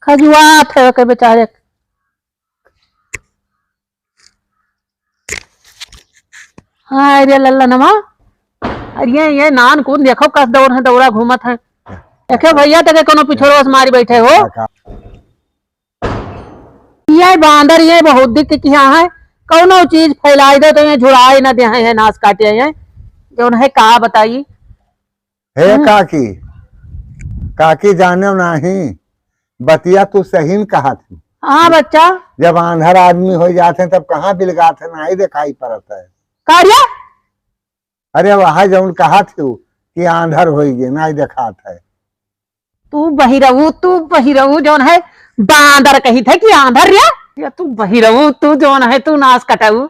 खजुआत है के बेचारे। हाँ रे लल्ला नमा, अरे ये नान कौन देखो कस दौड़ है, दौड़ा घूमत है। देखे भैया तेरे कोनो पिछोड़ो से मारी बैठे हो। ये बांदर ये बहुत दिख किया है, कौनो चीज फैलाई दे तो ये झुड़ाए न दे है, नाश काटे है जो है। कहा बताई हे काकी, काकी जाने नहीं बतिया तू सही में कहा थी। हाँ बच्चा, जब आंधर आदमी हो जाते तब कहाँ बिलगात है, नहीं दिखाई पड़ता है। कार्य अरे वहां जब कहा थी कि आंधर होगी नहीं दिखात है। तू बहिरऊ जौन है बांदर कही थे कि आंधर या तू बहिरऊ, तू जौन है तू नाश कटाऊ।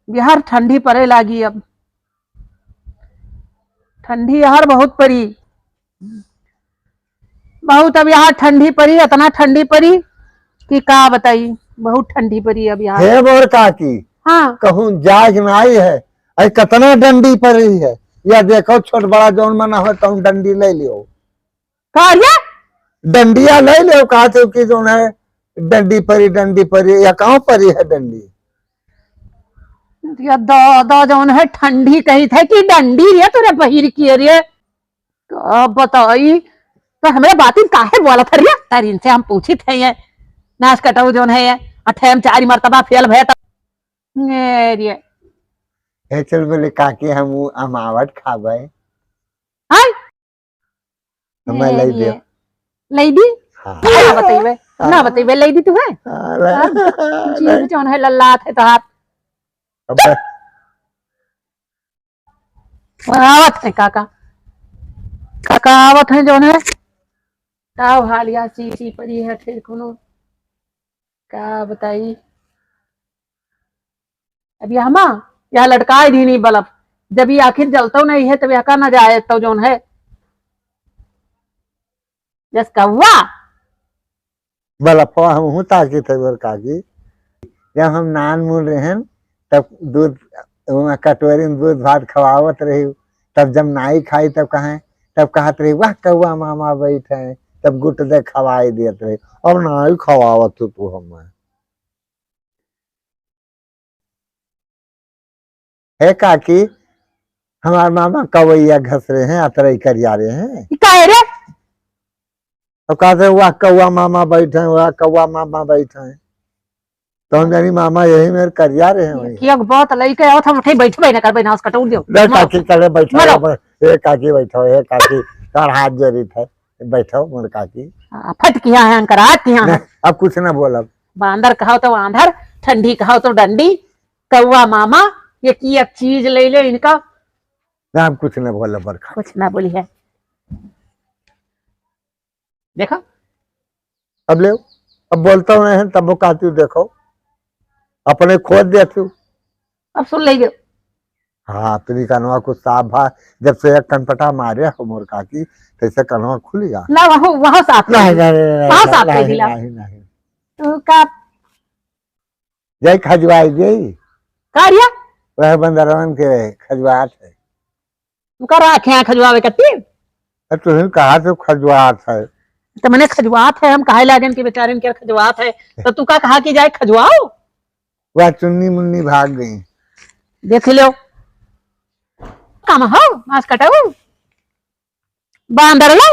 बिहार ठंडी पड़े लागी, अब ठंडी यार बहुत पड़ी, बहुत अब यहाँ ठंडी पड़ी, इतना ठंडी पड़ी कि का बताई, बहुत ठंडी पड़ी अब यहाँ। हे बोर काकी, हाँ कहूँ जाग नहीं है, अरे कितना डंडी पड़ी है। या देखो छोट बड़ा जौन मना हो तो डंडी ले लियो, कार्य डंडिया ले लियो। कहा थे कि जो है डंडी परी या कहाँ परी है डंडी। या दो जौन है ठंडी कही थे कि डंडी रे तुरे बहिर की रे, तो बताई तो हमें बातें काहे बोला था रे। तार इनसे हम पूछी थे ये नाश कटाऊ जौन है ये अठेम 4 मरतबा फेल भय रे। हे चल बोले काकी हम अमावट खावे, हाय हमें ले दे। लईदी हाँ। ना बतेबे लईदी तू है जी जौन है लल्ला थे तो हाथ आवत है काका, काका आवत है जौन है ताव हालिया सी पड़ी है फिर कोनो का बताई। अब यहाँ लटकाए दी नहीं बल्ब, जब ये आखिर जलता नहीं है तब यहाँ का ना जाए तो जौन है जस कौवा बलफवा हम हूँ ताकि थे बोर काकी। जब हम नान मूल रहे तब दूध कटोरी में दूध भात खवावत रही, तब जब नाई खाई तब कहत रही वाह कौआ मामा बैठे, तब गुट दे खवाई देत रही। अब नाई खवावत तू हमें। हे काकी, हमारे मामा कवैया घस रहे हैं, अतरई करिया रहे हैं। रे तो कहते वाह कौआ मामा बैठे हैं, वाह कौआ मामा बैठे हैं। तो हम जानी मामा यही मेरे करिया रहे हैं वही। किया बहुत लइके आवत हम उठे बैठबे ना करबे नाश कटौ दियो। ले काकी चले बैठो, हे काकी बैठो, हे काकी तार हाथ जोड़ी थे, बैठो मोर काकी। फट किया है अंकरात किया है। अब कुछ ना बोलब। बांदर कहो तो आंधर, ठंडी कहो तो डंडी, कौआ मामा, ये की एक चीज ले ले इनका। ना अब कुछ ना बोलब बरखा। कुछ ना बोली है, देखो अब ले अब बोलता हूँ नहीं तब वो कहती हूँ देखो अपने खोद देती हूँ। अब सुन लीजिए। हाँ तेरी कनवा कुछ साफ भा, जब से एक कनपटा मारे हो मोर काकी तैसे कनवा खुलेगा ना, वहाँ साफ नहीं वहाँ साफ कर दिला तो का जय खजवाई जय कार्य वह बंदरवन के खजवात है। उनका राखे खजवावे कती तुम कहा तो खजवात है, तो मैंने खजवात है, हम काहे लागन के बेचारे के खजवात है, तो तू का कहा कि जाए खजवाओ। वह चुन्नी मुन्नी भाग गई। देख लो काम हो मास कटाऊ बांदर ले